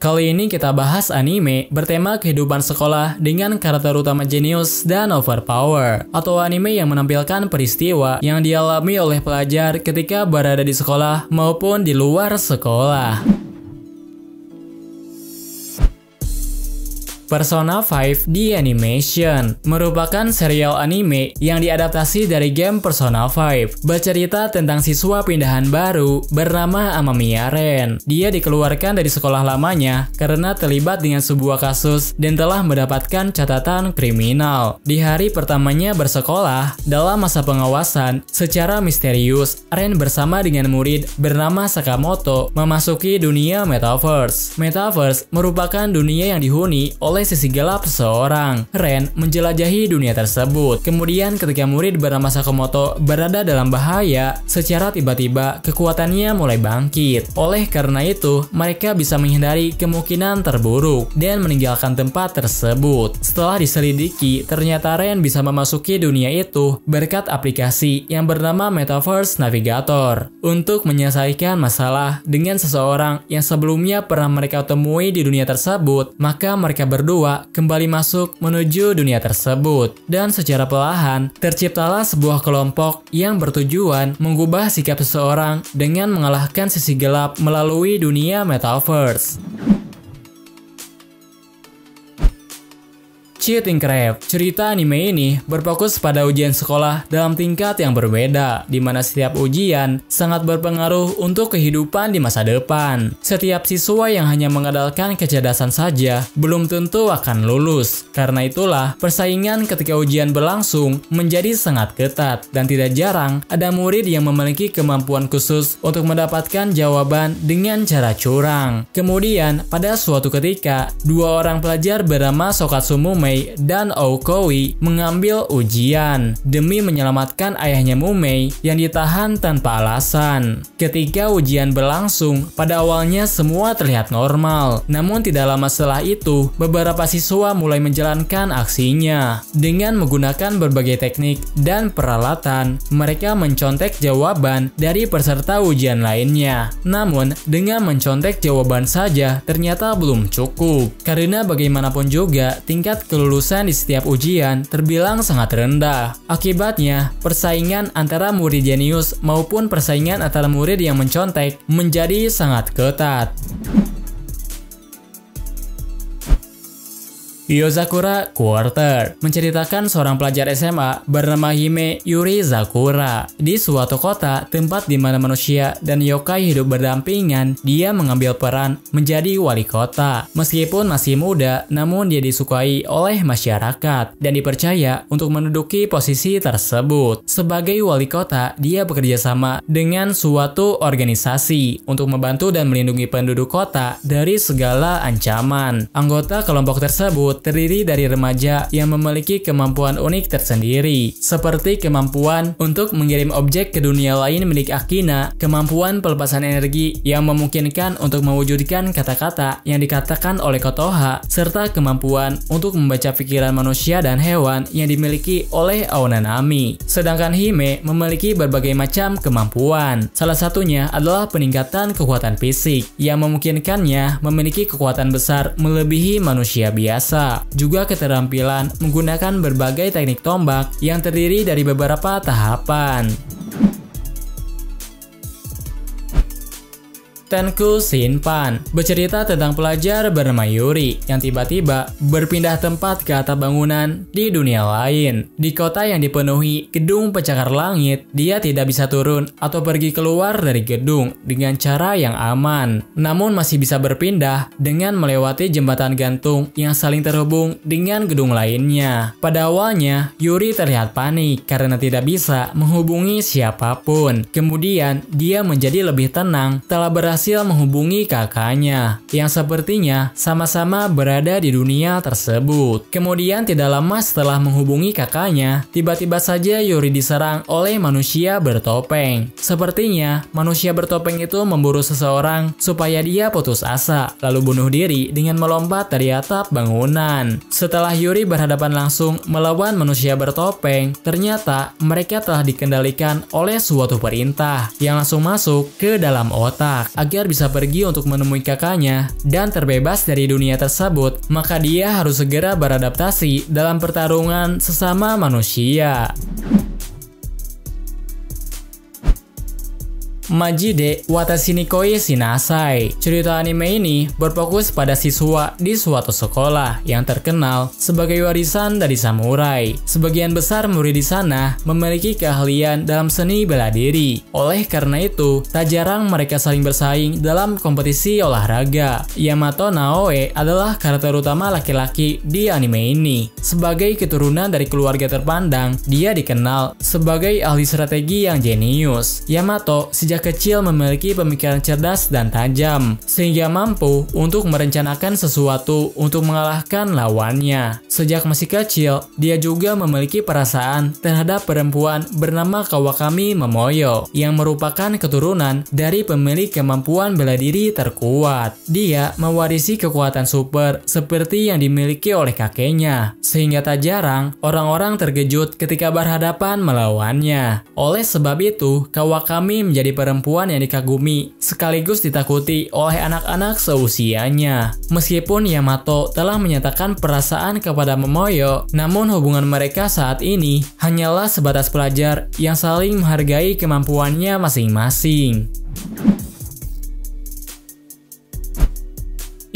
Kali ini kita bahas anime bertema kehidupan sekolah dengan karakter utama jenius dan overpower, atau anime yang menampilkan peristiwa yang dialami oleh pelajar ketika berada di sekolah maupun di luar sekolah. Persona 5 The Animation merupakan serial anime yang diadaptasi dari game Persona 5, bercerita tentang siswa pindahan baru bernama Amamiya Ren. Dia dikeluarkan dari sekolah lamanya karena terlibat dengan sebuah kasus dan telah mendapatkan catatan kriminal. Di hari pertamanya bersekolah, dalam masa pengawasan, secara misterius, Ren bersama dengan murid bernama Sakamoto memasuki dunia Metaverse. Metaverse merupakan dunia yang dihuni oleh sisi gelap seseorang. Ren menjelajahi dunia tersebut. Kemudian ketika murid bernama Sakamoto berada dalam bahaya, secara tiba-tiba kekuatannya mulai bangkit. Oleh karena itu, mereka bisa menghindari kemungkinan terburuk dan meninggalkan tempat tersebut. Setelah diselidiki, ternyata Ren bisa memasuki dunia itu berkat aplikasi yang bernama Metaverse Navigator untuk menyelesaikan masalah dengan seseorang yang sebelumnya pernah mereka temui di dunia tersebut. Maka mereka berdua kembali masuk menuju dunia tersebut, dan secara perlahan terciptalah sebuah kelompok yang bertujuan mengubah sikap seseorang dengan mengalahkan sisi gelap melalui dunia Metaverse. Cheating Craft. Cerita anime ini berfokus pada ujian sekolah dalam tingkat yang berbeda, di mana setiap ujian sangat berpengaruh untuk kehidupan di masa depan. Setiap siswa yang hanya mengandalkan kecerdasan saja belum tentu akan lulus. Karena itulah, persaingan ketika ujian berlangsung menjadi sangat ketat, dan tidak jarang ada murid yang memiliki kemampuan khusus untuk mendapatkan jawaban dengan cara curang. Kemudian, pada suatu ketika, dua orang pelajar bernama Sokatsu Mumei dan Aokoi mengambil ujian demi menyelamatkan ayahnya Mumei yang ditahan tanpa alasan. Ketika ujian berlangsung, pada awalnya semua terlihat normal. Namun tidak lama setelah itu, beberapa siswa mulai menjalankan aksinya. Dengan menggunakan berbagai teknik dan peralatan, mereka mencontek jawaban dari peserta ujian lainnya. Namun, dengan mencontek jawaban saja ternyata belum cukup. Karena bagaimanapun juga, tingkat kelulusan di setiap ujian terbilang sangat rendah. Akibatnya, persaingan antara murid jenius maupun persaingan antara murid yang mencontek menjadi sangat ketat. Yozakura Quarter menceritakan seorang pelajar SMA bernama Hime Yuri Zakura. Di suatu kota, tempat di mana manusia dan yokai hidup berdampingan, dia mengambil peran menjadi wali kota. Meskipun masih muda, namun dia disukai oleh masyarakat dan dipercaya untuk menduduki posisi tersebut. Sebagai wali kota, dia bekerja sama dengan suatu organisasi untuk membantu dan melindungi penduduk kota dari segala ancaman. Anggota kelompok tersebut terdiri dari remaja yang memiliki kemampuan unik tersendiri, seperti kemampuan untuk mengirim objek ke dunia lain milik Akina, kemampuan pelepasan energi yang memungkinkan untuk mewujudkan kata-kata yang dikatakan oleh Kotoha, serta kemampuan untuk membaca pikiran manusia dan hewan yang dimiliki oleh Aonanami. Sedangkan Hime memiliki berbagai macam kemampuan. Salah satunya adalah peningkatan kekuatan fisik yang memungkinkannya memiliki kekuatan besar melebihi manusia biasa. Juga keterampilan menggunakan berbagai teknik tombak yang terdiri dari beberapa tahapan. Tenku Shinpan bercerita tentang pelajar bernama Yuri yang tiba-tiba berpindah tempat ke atap bangunan di dunia lain. Di kota yang dipenuhi gedung pencakar langit, dia tidak bisa turun atau pergi keluar dari gedung dengan cara yang aman. Namun masih bisa berpindah dengan melewati jembatan gantung yang saling terhubung dengan gedung lainnya. Pada awalnya, Yuri terlihat panik karena tidak bisa menghubungi siapapun. Kemudian, dia menjadi lebih tenang telah berhasil menghubungi kakaknya yang sepertinya sama-sama berada di dunia tersebut. Kemudian tidak lama setelah menghubungi kakaknya, tiba-tiba saja Yuri diserang oleh manusia bertopeng. Sepertinya manusia bertopeng itu memburu seseorang supaya dia putus asa, lalu bunuh diri dengan melompat dari atap bangunan. Setelah Yuri berhadapan langsung melawan manusia bertopeng, ternyata mereka telah dikendalikan oleh suatu perintah yang langsung masuk ke dalam otak. agar bisa pergi untuk menemui kakaknya dan terbebas dari dunia tersebut, maka dia harus segera beradaptasi dalam pertarungan sesama manusia. Majide Watashi ni Koi Shinasai. Cerita anime ini berfokus pada siswa di suatu sekolah yang terkenal sebagai warisan dari samurai. Sebagian besar murid di sana memiliki keahlian dalam seni bela diri. Oleh karena itu, tak jarang mereka saling bersaing dalam kompetisi olahraga. Yamato Naoe adalah karakter utama laki-laki di anime ini. Sebagai keturunan dari keluarga terpandang, dia dikenal sebagai ahli strategi yang jenius. Yamato sejak kecil memiliki pemikiran cerdas dan tajam, sehingga mampu untuk merencanakan sesuatu untuk mengalahkan lawannya. Sejak masih kecil, dia juga memiliki perasaan terhadap perempuan bernama Kawakami Momoyo, yang merupakan keturunan dari pemilik kemampuan bela diri terkuat. Dia mewarisi kekuatan super seperti yang dimiliki oleh kakeknya, sehingga tak jarang orang-orang terkejut ketika berhadapan melawannya. Oleh sebab itu, Kawakami menjadi perempuan yang dikagumi sekaligus ditakuti oleh anak-anak seusianya. Meskipun Yamato telah menyatakan perasaan kepada Momoyo, namun hubungan mereka saat ini hanyalah sebatas pelajar yang saling menghargai kemampuannya masing-masing.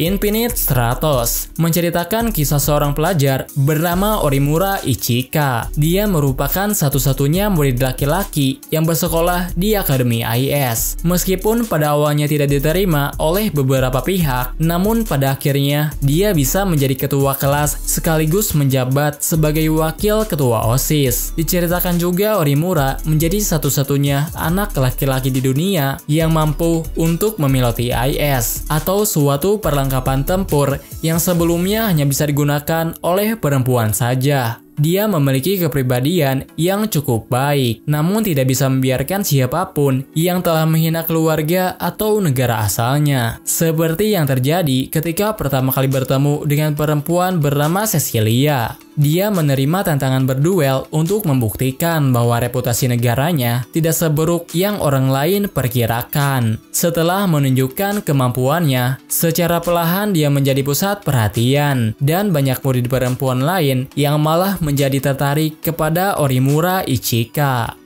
Infinite Stratos menceritakan kisah seorang pelajar bernama Orimura Ichika. Dia merupakan satu-satunya murid laki-laki yang bersekolah di Akademi IS. Meskipun pada awalnya tidak diterima oleh beberapa pihak, namun pada akhirnya dia bisa menjadi ketua kelas sekaligus menjabat sebagai wakil ketua OSIS. Diceritakan juga Orimura menjadi satu-satunya anak laki-laki di dunia yang mampu untuk memiloti IS atau suatu perlengkapan tempur yang sebelumnya hanya bisa digunakan oleh perempuan saja. Dia memiliki kepribadian yang cukup baik, namun tidak bisa membiarkan siapapun yang telah menghina keluarga atau negara asalnya. Seperti yang terjadi ketika pertama kali bertemu dengan perempuan bernama Cecilia. Dia menerima tantangan berduel untuk membuktikan bahwa reputasi negaranya tidak seburuk yang orang lain perkirakan. Setelah menunjukkan kemampuannya, secara perlahan dia menjadi pusat perhatian, dan banyak murid perempuan lain yang malah menjadi tertarik kepada Orimura Ichika.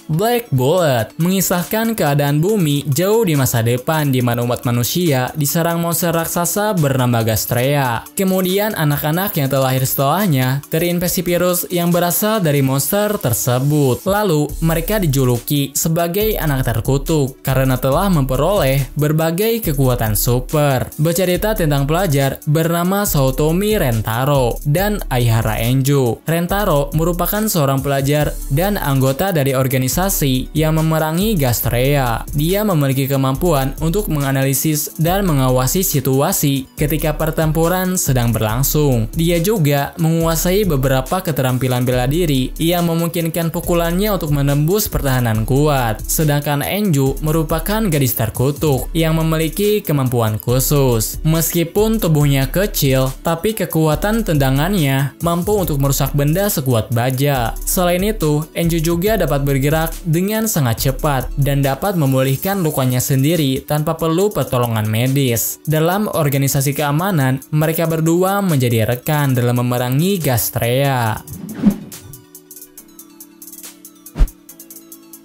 Black Bullet mengisahkan keadaan bumi jauh di masa depan di mana umat manusia diserang monster raksasa bernama Gastrea. Kemudian anak-anak yang terlahir setelahnya terinfeksi virus yang berasal dari monster tersebut. Lalu mereka dijuluki sebagai anak terkutuk karena telah memperoleh berbagai kekuatan super. Bercerita tentang pelajar bernama Saotomi Rentaro dan Aihara Enju. Rentaro merupakan seorang pelajar dan anggota dari organisasi yang memerangi Gastrea. Dia memiliki kemampuan untuk menganalisis dan mengawasi situasi ketika pertempuran sedang berlangsung. Dia juga menguasai beberapa keterampilan bela diri yang memungkinkan pukulannya untuk menembus pertahanan kuat. Sedangkan Enju merupakan gadis terkutuk yang memiliki kemampuan khusus. Meskipun tubuhnya kecil, tapi kekuatan tendangannya mampu untuk merusak benda sekuat baja. Selain itu, Enju juga dapat bergerak dengan sangat cepat dan dapat memulihkan lukanya sendiri tanpa perlu pertolongan medis. Dalam organisasi keamanan, mereka berdua menjadi rekan dalam memerangi Gastrea.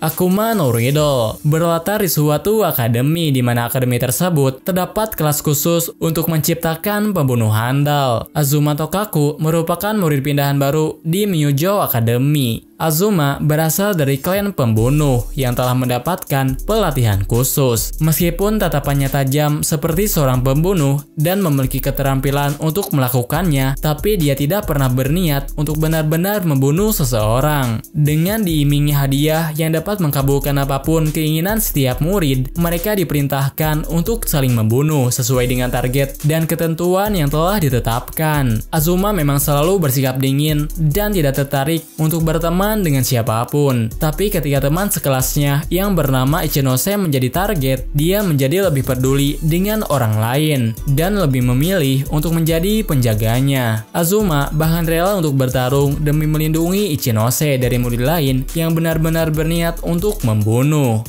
Akuma no Riddle berlatar di suatu akademi di mana akademi tersebut terdapat kelas khusus untuk menciptakan pembunuh handal. Azuma Tokaku merupakan murid pindahan baru di Myujo Academy. Azuma berasal dari klan pembunuh yang telah mendapatkan pelatihan khusus. Meskipun tatapannya tajam seperti seorang pembunuh dan memiliki keterampilan untuk melakukannya, tapi dia tidak pernah berniat untuk benar-benar membunuh seseorang. Dengan diimingi hadiah yang dapat mengabulkan apapun keinginan setiap murid, mereka diperintahkan untuk saling membunuh sesuai dengan target dan ketentuan yang telah ditetapkan. Azuma memang selalu bersikap dingin dan tidak tertarik untuk berteman berteman dengan siapapun. Tapi ketika teman sekelasnya yang bernama Ichinose menjadi target, dia menjadi lebih peduli dengan orang lain dan lebih memilih untuk menjadi penjaganya. Azuma bahkan rela untuk bertarung demi melindungi Ichinose dari murid lain yang benar-benar berniat untuk membunuh.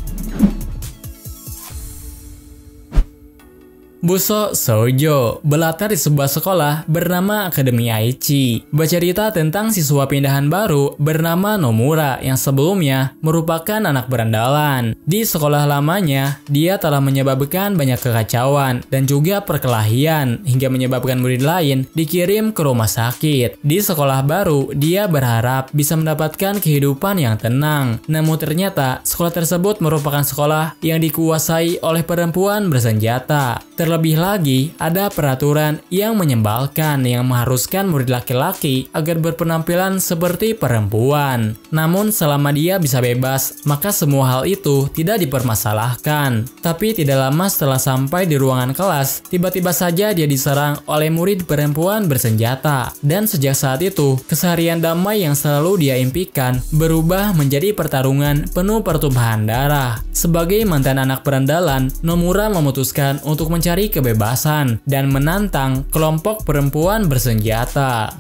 Busou Shoujo berlatar di sebuah sekolah bernama Akademi Aichi. Bercerita tentang siswa pindahan baru bernama Nomura yang sebelumnya merupakan anak berandalan. Di sekolah lamanya, dia telah menyebabkan banyak kekacauan dan juga perkelahian hingga menyebabkan murid lain dikirim ke rumah sakit. Di sekolah baru, dia berharap bisa mendapatkan kehidupan yang tenang. Namun ternyata sekolah tersebut merupakan sekolah yang dikuasai oleh perempuan bersenjata. Terlebih lagi, ada peraturan yang menyebalkan yang mengharuskan murid laki-laki agar berpenampilan seperti perempuan. Namun selama dia bisa bebas, maka semua hal itu tidak dipermasalahkan. Tapi tidak lama setelah sampai di ruangan kelas, tiba-tiba saja dia diserang oleh murid perempuan bersenjata. Dan sejak saat itu, keseharian damai yang selalu dia impikan berubah menjadi pertarungan penuh pertumpahan darah. Sebagai mantan anak berandalan, Nomura memutuskan untuk mencari kebebasan dan menantang kelompok perempuan bersenjata.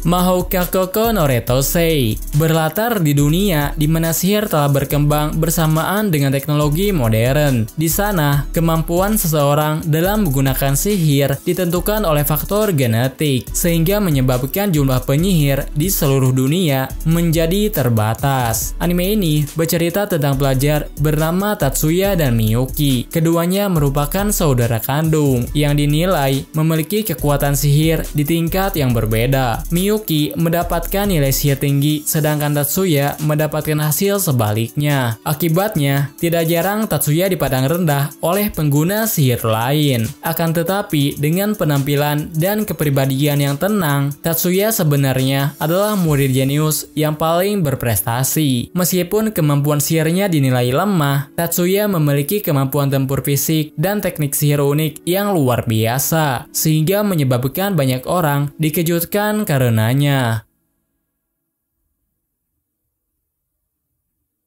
Mahoka Koko no Retosei berlatar di dunia di mana sihir telah berkembang bersamaan dengan teknologi modern. Di sana, kemampuan seseorang dalam menggunakan sihir ditentukan oleh faktor genetik, sehingga menyebabkan jumlah penyihir di seluruh dunia menjadi terbatas. Anime ini bercerita tentang pelajar bernama Tatsuya dan Miyuki. Keduanya merupakan saudara kandung yang dinilai memiliki kekuatan sihir di tingkat yang berbeda. Miyuki mendapatkan nilai sihir tinggi, sedangkan Tatsuya mendapatkan hasil sebaliknya. Akibatnya, tidak jarang Tatsuya dipandang rendah oleh pengguna sihir lain. Akan tetapi, dengan penampilan dan kepribadian yang tenang, Tatsuya sebenarnya adalah murid jenius yang paling berprestasi. Meskipun kemampuan sihirnya dinilai lemah, Tatsuya memiliki kemampuan tempur fisik dan teknik sihir unik yang luar biasa, sehingga menyebabkan banyak orang dikejutkan karena